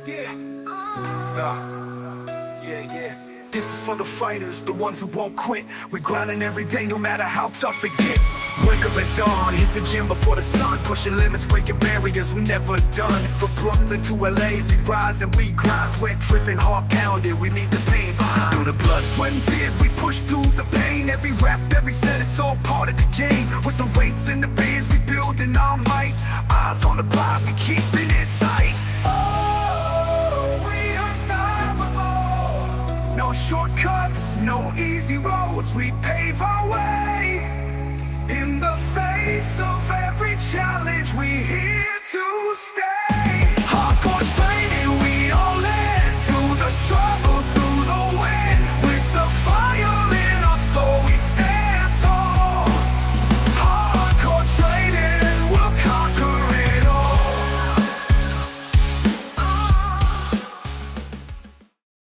Yeah. Yeah. This is for the fighters, the ones who won't quit. We grinding every day, no matter how tough it gets. Wake up at dawn, hit the gym before the sun, pushing limits, breaking barriers we never done. From Brooklyn to LA, we rise and we grind. Sweat dripping, heart pounding, we leave the pain behind. Through the blood, sweat and tears, we push through the pain. Every rap, every set, it's all part of the game. With the weights and the bands, we building our might. Eyes on the prize, we keeping it tight. No shortcuts, no easy roads, we pave our way. In the face of every challenge, we hear